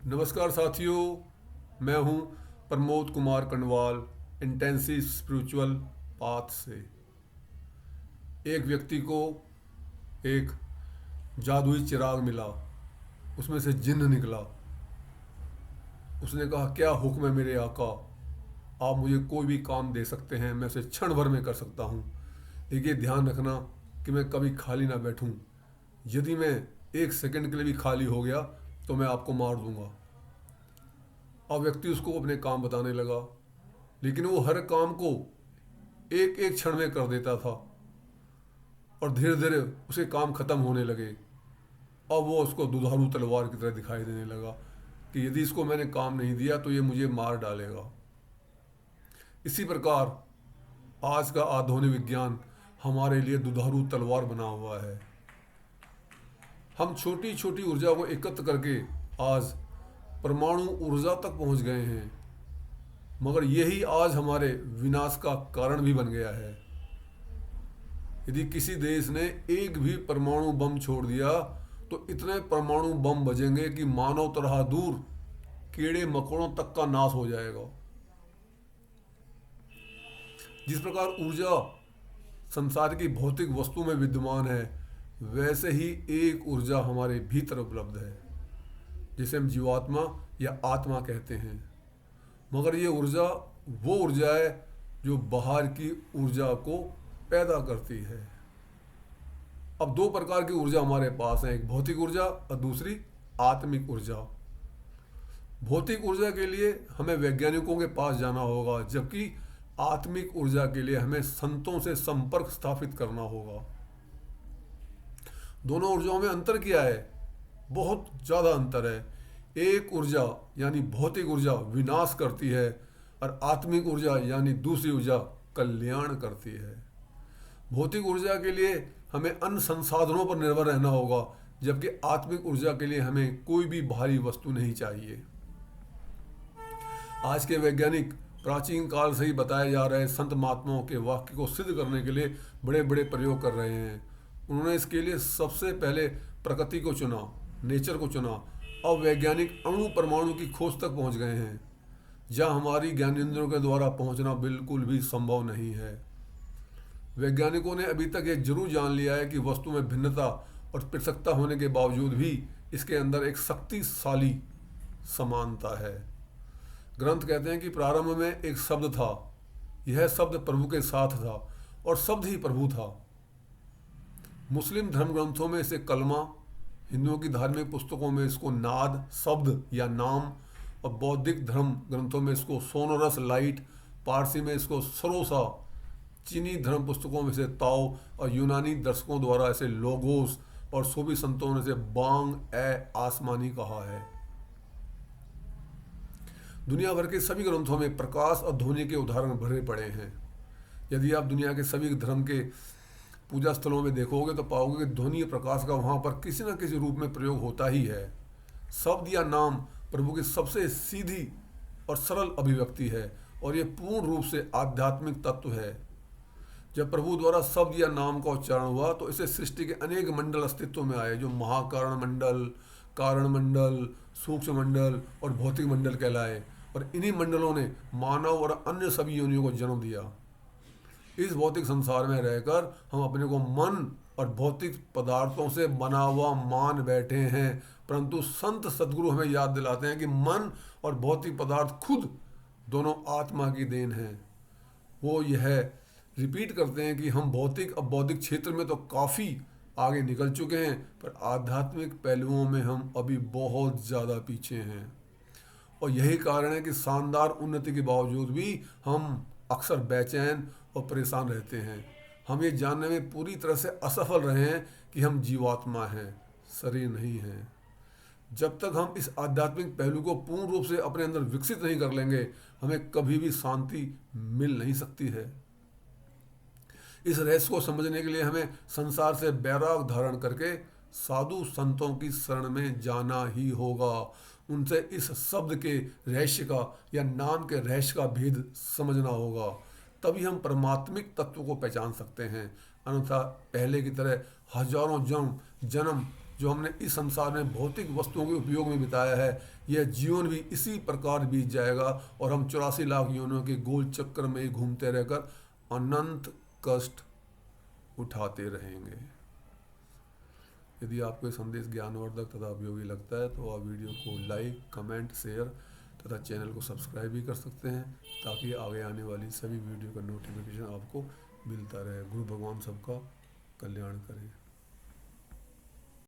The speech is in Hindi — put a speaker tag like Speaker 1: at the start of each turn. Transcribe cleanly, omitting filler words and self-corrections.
Speaker 1: नमस्कार साथियों, मैं हूं Pramod Kumar Kanwal intensive spiritual path से। एक व्यक्ति को एक जादुई चिराग मिला, उसमें से जिन्न निकला। उसने कहा, क्या हुक्म है मेरे आका, आप मुझे कोई भी काम दे सकते हैं, मैं उसे क्षण भर में कर सकता हूँ। लेकिन ये ध्यान रखना कि मैं कभी खाली ना बैठूँ। यदि मैं एक सेकंड के लिए भी खाली हो गया तो मैं आपको मार दूंगा। अब व्यक्ति उसको अपने काम बताने लगा, लेकिन वो हर काम को एक एक क्षण में कर देता था और धीरे धीरे उसे काम खत्म होने लगे। अब वो उसको दुधारू तलवार की तरह दिखाई देने लगा कि यदि इसको मैंने काम नहीं दिया तो ये मुझे मार डालेगा। इसी प्रकार आज का आधुनिक विज्ञान हमारे लिए दुधारू तलवार बना हुआ है। हम छोटी छोटी ऊर्जा को एकत्र करके आज परमाणु ऊर्जा तक पहुंच गए हैं, मगर यही आज हमारे विनाश का कारण भी बन गया है। यदि किसी देश ने एक भी परमाणु बम छोड़ दिया तो इतने परमाणु बम बजेंगे कि मानव तरह दूर कीड़े मकोड़ों तक का नाश हो जाएगा। जिस प्रकार ऊर्जा संसार की भौतिक वस्तु में विद्यमान है, वैसे ही एक ऊर्जा हमारे भीतर उपलब्ध है, जिसे हम जीवात्मा या आत्मा कहते हैं। मगर ये ऊर्जा वो ऊर्जा है जो बाहर की ऊर्जा को पैदा करती है। अब दो प्रकार की ऊर्जा हमारे पास है, एक भौतिक ऊर्जा और दूसरी आत्मिक ऊर्जा। भौतिक ऊर्जा के लिए हमें वैज्ञानिकों के पास जाना होगा, जबकि आत्मिक ऊर्जा के लिए हमें संतों से संपर्क स्थापित करना होगा। दोनों ऊर्जाओं में अंतर क्या है? बहुत ज़्यादा अंतर है। एक ऊर्जा यानी भौतिक ऊर्जा विनाश करती है और आत्मिक ऊर्जा यानी दूसरी ऊर्जा कल्याण करती है। भौतिक ऊर्जा के लिए हमें अन्य संसाधनों पर निर्भर रहना होगा, जबकि आत्मिक ऊर्जा के लिए हमें कोई भी बाहरी वस्तु नहीं चाहिए। आज के वैज्ञानिक प्राचीन काल से ही बताए जा रहे संत महात्माओं के वाक्य को सिद्ध करने के लिए बड़े बड़े प्रयोग कर रहे हैं। उन्होंने इसके लिए सबसे पहले प्रकृति को चुना, नेचर को चुना। अब वैज्ञानिक अणु परमाणु की खोज तक पहुंच गए हैं, जहां हमारी ज्ञानेंद्रियों के द्वारा पहुंचना बिल्कुल भी संभव नहीं है। वैज्ञानिकों ने अभी तक ये जरूर जान लिया है कि वस्तु में भिन्नता और पृथकता होने के बावजूद भी इसके अंदर एक शक्तिशाली समानता है। ग्रंथ कहते हैं कि प्रारंभ में एक शब्द था, यह शब्द प्रभु के साथ था और शब्द ही प्रभु था। मुस्लिम धर्म ग्रंथों में इसे कलमा, हिंदुओं की धार्मिक पुस्तकों में इसको नाद शब्द या नाम, और बौद्धिक धर्म ग्रंथों में इसको सोनोरस लाइट, पारसी में इसको सरोसा, चीनी धर्म पुस्तकों में इसे ताओ और यूनानी दर्शकों द्वारा इसे लोगोस और सूफी संतों ने इसे बांग ए आसमानी कहा है। दुनिया भर के सभी ग्रंथों में प्रकाश और ध्वनि के उदाहरण भरे पड़े हैं। यदि आप दुनिया के सभी धर्म के पूजा स्थलों में देखोगे तो पाओगे कि ध्वनि प्रकाश का वहाँ पर किसी न किसी रूप में प्रयोग होता ही है। शब्द या नाम प्रभु की सबसे सीधी और सरल अभिव्यक्ति है और ये पूर्ण रूप से आध्यात्मिक तत्व है। जब प्रभु द्वारा शब्द या नाम का उच्चारण हुआ तो इसे सृष्टि के अनेक मंडल अस्तित्व में आए, जो महाकारण मंडल, कारण मंडल, सूक्ष्म मंडल और भौतिक मंडल कहलाए, और इन्हीं मंडलों ने मानव और अन्य सभी योनियों को जन्म दिया। इस भौतिक संसार में रहकर हम अपने को मन और भौतिक पदार्थों से बना हुआ मान बैठे हैं, परंतु संत सद्गुरु हमें याद दिलाते हैं कि मन और भौतिक पदार्थ खुद दोनों आत्मा की देन है। वो यह रिपीट करते हैं कि हम भौतिक और बौद्धिक क्षेत्र में तो काफ़ी आगे निकल चुके हैं, पर आध्यात्मिक पहलुओं में हम अभी बहुत ज़्यादा पीछे हैं। और यही कारण है कि शानदार उन्नति के बावजूद भी हम अक्सर बेचैन और परेशान रहते हैं। हम ये जानने में पूरी तरह से असफल रहे हैं कि हम जीवात्मा हैं, शरीर नहीं हैं। जब तक हम इस आध्यात्मिक पहलू को पूर्ण रूप से अपने अंदर विकसित नहीं कर लेंगे, हमें कभी भी शांति मिल नहीं सकती है। इस रहस्य को समझने के लिए हमें संसार से बैराग धारण करके साधु संतों की शरण में जाना ही होगा। उनसे इस शब्द के रहस्य का या नाम के रहस्य का भेद समझना होगा, तभी हम परमात्मिक तत्व को पहचान सकते हैं। अन्यथा पहले की तरह हजारों जन्म जो हमने इस संसार में भौतिक वस्तुओं के उपयोग में बिताया है, यह जीवन भी इसी प्रकार बीत जाएगा और हम 84 लाख योनियों के गोल चक्कर में ही घूमते रहकर अनंत कष्ट उठाते रहेंगे। यदि आपको ये संदेश ज्ञानवर्धक तथा उपयोगी लगता है तो आप वीडियो को लाइक, कमेंट, शेयर तथा चैनल को सब्सक्राइब भी कर सकते हैं, ताकि आगे आने वाली सभी वीडियो का नोटिफिकेशन आपको मिलता रहे। गुरु भगवान सबका कल्याण करें।